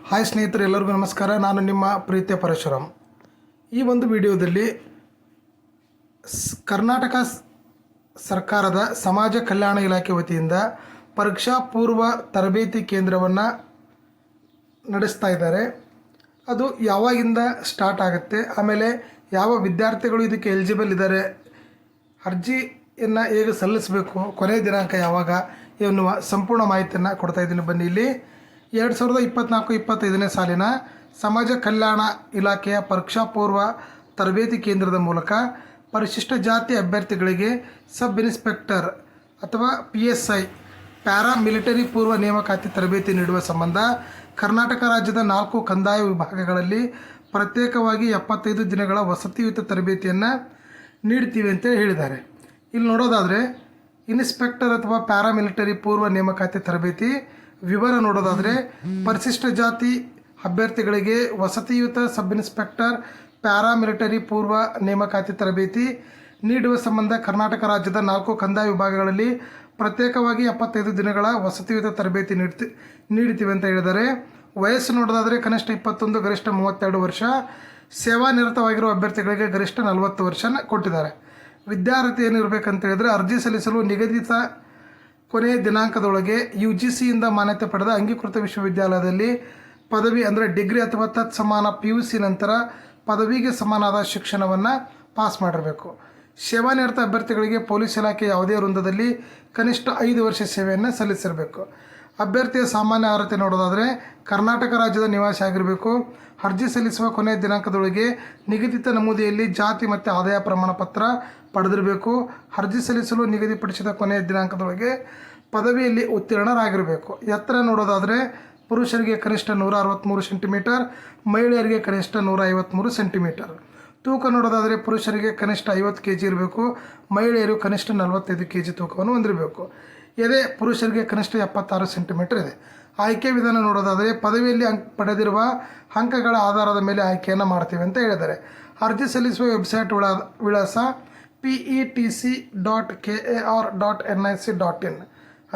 Hi ಸ್ನೇಹಿತರೆ, ಎಲ್ಲರಿಗೂ ನಮಸ್ಕಾರ. ನಾನು ನಿಮ್ಮ ಪ್ರೀತಿಯ ಪರಶುರಾಮ್. ಈ ಒಂದು ವಿಡಿಯೋದಲ್ಲಿ ಕರ್ನಾಟಕ ಸರ್ಕಾರದ ಸಮಾಜ ಕಲ್ಯಾಣ ಇಲಾಖೆ ವತಿಯಿಂದ ಪರೀಕ್ಷಾ ಪೂರ್ವ ತರಬೇತಿ ಕೇಂದ್ರವನ್ನು ನಡೆಸ್ತಾ ಇದ್ದಾರೆ. ಅದು ಯಾವಾಗಿಂದ ಸ್ಟಾರ್ಟ್ ಆಗುತ್ತೆ, ಆಮೇಲೆ ಯಾವ ವಿದ್ಯಾರ್ಥಿಗಳು ಇದಕ್ಕೆ ಎಲಿಜಿಬಲ್ ಇದ್ದಾರೆ, ಅರ್ಜಿಯನ್ನು ಹೇಗೆ ಸಲ್ಲಿಸಬೇಕು, ಕೊನೆಯ ದಿನಾಂಕ ಯಾವಾಗ ಎನ್ನುವ ಸಂಪೂರ್ಣ ಮಾಹಿತಿಯನ್ನು ಕೊಡ್ತಾ ಇದ್ದೀನಿ. ಬನ್ನಿ, ಇಲ್ಲಿ 2024-25ನೇ ಸಾಲಿನ ಸಮಾಜ ಕಲ್ಯಾಣ ಇಲಾಖೆಯ ಪರೀಕ್ಷಾ ಪೂರ್ವ ತರಬೇತಿ ಕೇಂದ್ರದ ಮೂಲಕ ಪರಿಶಿಷ್ಟ ಜಾತಿ ಅಭ್ಯರ್ಥಿಗಳಿಗೆ ಸಬ್ ಇನ್ಸ್ಪೆಕ್ಟರ್ ಅಥವಾ PSI ಪ್ಯಾರಾ ಮಿಲಿಟರಿ ಪೂರ್ವ ನೇಮಕಾತಿ ತರಬೇತಿ ನೀಡುವ ಸಂಬಂಧ ಕರ್ನಾಟಕ ರಾಜ್ಯದ 4 ಕಂದಾಯ ವಿಭಾಗಗಳಲ್ಲಿ ಪ್ರತ್ಯೇಕವಾಗಿ 75 ದಿನಗಳ ವಸತಿಯುತ ತರಬೇತಿಯನ್ನು ನೀಡ್ತೀವಿ ಅಂತ ಹೇಳಿದ್ದಾರೆ. ಇಲ್ಲಿ ನೋಡೋದಾದರೆ ಇನ್ಸ್ಪೆಕ್ಟರ್ ಅಥವಾ ಪ್ಯಾರಾ ಮಿಲಿಟರಿ ಪೂರ್ವ ನೇಮಕಾತಿ ತರಬೇತಿ ವಿವರ ನೋಡೋದಾದರೆ, ಪರಿಶಿಷ್ಟ ಜಾತಿ ಅಭ್ಯರ್ಥಿಗಳಿಗೆ ವಸತಿಯುತ ಸಬ್ ಇನ್ಸ್ಪೆಕ್ಟರ್ ಪ್ಯಾರಾ ಮಿಲಿಟರಿ ಪೂರ್ವ ನೇಮಕಾತಿ ತರಬೇತಿ ನೀಡುವ ಸಂಬಂಧ ಕರ್ನಾಟಕ ರಾಜ್ಯದ 4 ಕಂದಾಯ ವಿಭಾಗಗಳಲ್ಲಿ ಪ್ರತ್ಯೇಕವಾಗಿ 75 ದಿನಗಳ ವಸತಿಯುತ ತರಬೇತಿ ನೀಡ್ತೀವಿ ಅಂತ ಹೇಳಿದ್ದಾರೆ. ವಯಸ್ಸು ನೋಡೋದಾದರೆ ಕನಿಷ್ಠ 21, ಗರಿಷ್ಠ 32 ವರ್ಷ, ಸೇವಾ ನಿರತವಾಗಿರುವ ಅಭ್ಯರ್ಥಿಗಳಿಗೆ ಗರಿಷ್ಠ 40 ವರ್ಷ ಕೊಟ್ಟಿದ್ದಾರೆ. ವಿದ್ಯಾರ್ಥಿ ಏನಿರಬೇಕಂತ ಹೇಳಿದರೆ, ಅರ್ಜಿ ಸಲ್ಲಿಸಲು ನಿಗದಿತ ಕೊನೆಯ ದಿನಾಂಕದೊಳಗೆ UGCಯಿಂದ ಮಾನ್ಯತೆ ಪಡೆದ ಅಂಗೀಕೃತ ವಿಶ್ವವಿದ್ಯಾಲಯದಲ್ಲಿ ಪದವಿ ಅಂದರೆ ಡಿಗ್ರಿ ಅಥವಾ ತತ್ಸಮಾನ PUC ನಂತರ ಪದವಿಗೆ ಸಮಾನವಾದ ಶಿಕ್ಷಣವನ್ನು ಪಾಸ್ ಮಾಡಿರಬೇಕು. ಸೇವಾನಿರತ ಅಭ್ಯರ್ಥಿಗಳಿಗೆ ಪೊಲೀಸ್ ಇಲಾಖೆ ಯಾವುದೇ ವೃಂದದಲ್ಲಿ ಕನಿಷ್ಠ 5 ವರ್ಷ ಸೇವೆಯನ್ನು ಸಲ್ಲಿಸಿರಬೇಕು. ಅಭ್ಯರ್ಥಿಯ ಸಾಮಾನ್ಯ ಅರ್ಹತೆ ನೋಡೋದಾದರೆ ಕರ್ನಾಟಕ ರಾಜ್ಯದ ನಿವಾಸಿ ಆಗಿರಬೇಕು. ಅರ್ಜಿ ಸಲ್ಲಿಸುವ ಕೊನೆಯ ದಿನಾಂಕದೊಳಗೆ ನಿಗದಿತ ನಮೂದಿಯಲ್ಲಿ ಜಾತಿ ಮತ್ತು ಆದಾಯ ಪ್ರಮಾಣ ಪತ್ರ ಪಡೆದಿರಬೇಕು. ಅರ್ಜಿ ಸಲ್ಲಿಸಲು ನಿಗದಿಪಡಿಸಿದ ಕೊನೆಯ ದಿನಾಂಕದೊಳಗೆ ಪದವಿಯಲ್ಲಿ ಉತ್ತೀರ್ಣರಾಗಿರಬೇಕು. ಎತ್ತರ ನೋಡೋದಾದರೆ ಪುರುಷರಿಗೆ ಕನಿಷ್ಠ 163 ಸೆಂಟಿಮೀಟರ್, ಮಹಿಳೆಯರಿಗೆ ಕನಿಷ್ಠ 153 ಸೆಂಟಿಮೀಟರ್. ತೂಕ ನೋಡೋದಾದರೆ ಪುರುಷರಿಗೆ ಕನಿಷ್ಠ 50 kg ಇರಬೇಕು, ಮಹಿಳೆಯರು ಕನಿಷ್ಠ 45 kg ತೂಕವನ್ನು ಹೊಂದಿರಬೇಕು. ಎದೆ ಪುರುಷರಿಗೆ ಕನಿಷ್ಠ 76 ಸೆಂಟಿಮೀಟರ್ ಇದೆ. ಆಯ್ಕೆ ವಿಧಾನ ನೋಡೋದಾದರೆ ಪದವಿಯಲ್ಲಿ ಪಡೆದಿರುವ ಅಂಕಗಳ ಆಧಾರದ ಮೇಲೆ ಆಯ್ಕೆಯನ್ನು ಮಾಡ್ತೀವಿ ಅಂತ ಹೇಳಿದ್ದಾರೆ. ಅರ್ಜಿ ಸಲ್ಲಿಸುವ ವೆಬ್ಸೈಟ್ ವಿಳಾಸ pet.kar.nic.in.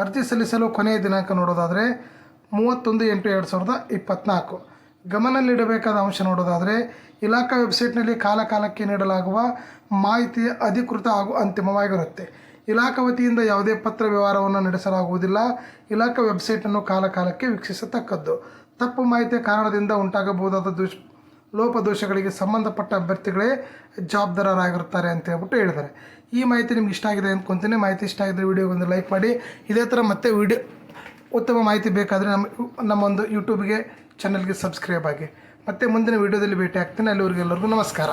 ಅರ್ಜಿ ಸಲ್ಲಿಸಲು ಕೊನೆಯ ದಿನಾಂಕ ನೋಡೋದಾದರೆ 31/8/2024. ಗಮನದಲ್ಲಿಡಬೇಕಾದ ಅಂಶ ನೋಡೋದಾದರೆ ಇಲಾಖಾ ವೆಬ್ಸೈಟ್ನಲ್ಲಿ ಕಾಲಕಾಲಕ್ಕೆ ನೀಡಲಾಗುವ ಮಾಹಿತಿ ಅಧಿಕೃತ ಹಾಗೂ ಅಂತಿಮವಾಗಿರುತ್ತೆ. ಇಲಾಖಾ ವತಿಯಿಂದ ಯಾವುದೇ ಪತ್ರ ವ್ಯವಹಾರವನ್ನು ನಡೆಸಲಾಗುವುದಿಲ್ಲ. ಇಲಾಖಾ ವೆಬ್ಸೈಟನ್ನು ಕಾಲಕಾಲಕ್ಕೆ ವೀಕ್ಷಿಸತಕ್ಕದ್ದು. ತಪ್ಪು ಮಾಹಿತಿಯ ಕಾರಣದಿಂದ ಉಂಟಾಗಬಹುದಾದ ಲೋಪದೋಷಗಳಿಗೆ ಸಂಬಂಧಪಟ್ಟ ಅಭ್ಯರ್ಥಿಗಳೇ ಜವಾಬ್ದಾರರಾಗಿರುತ್ತಾರೆ ಅಂತ ಹೇಳ್ಬಿಟ್ಟು ಹೇಳಿದ್ದಾರೆ. ಈ ಮಾಹಿತಿ ನಿಮ್ಗೆ ಇಷ್ಟ ಆಗಿದೆ ಅಂದ್ಕೊತೀನಿ. ಮಾಹಿತಿ ಇಷ್ಟ ಆಗಿದ್ರೆ ವಿಡಿಯೋಗೊಂದು ಲೈಕ್ ಮಾಡಿ. ಇದೇ ಥರ ಮತ್ತೆ ಉತ್ತಮ ಮಾಹಿತಿ ಬೇಕಾದರೆ ನಮ್ಮೊಂದು ಯೂಟ್ಯೂಬ್ಗೆ ಚಾನಲ್ಗೆ ಸಬ್ಸ್ಕ್ರೈಬ್ ಆಗಿ. ಮತ್ತೆ ಮುಂದಿನ ವಿಡಿಯೋದಲ್ಲಿ ಭೇಟಿ ಆಗ್ತೀನಿ. ಅಲ್ಲಿವರೆಗೆಲ್ಲರಿಗೂ ನಮಸ್ಕಾರ.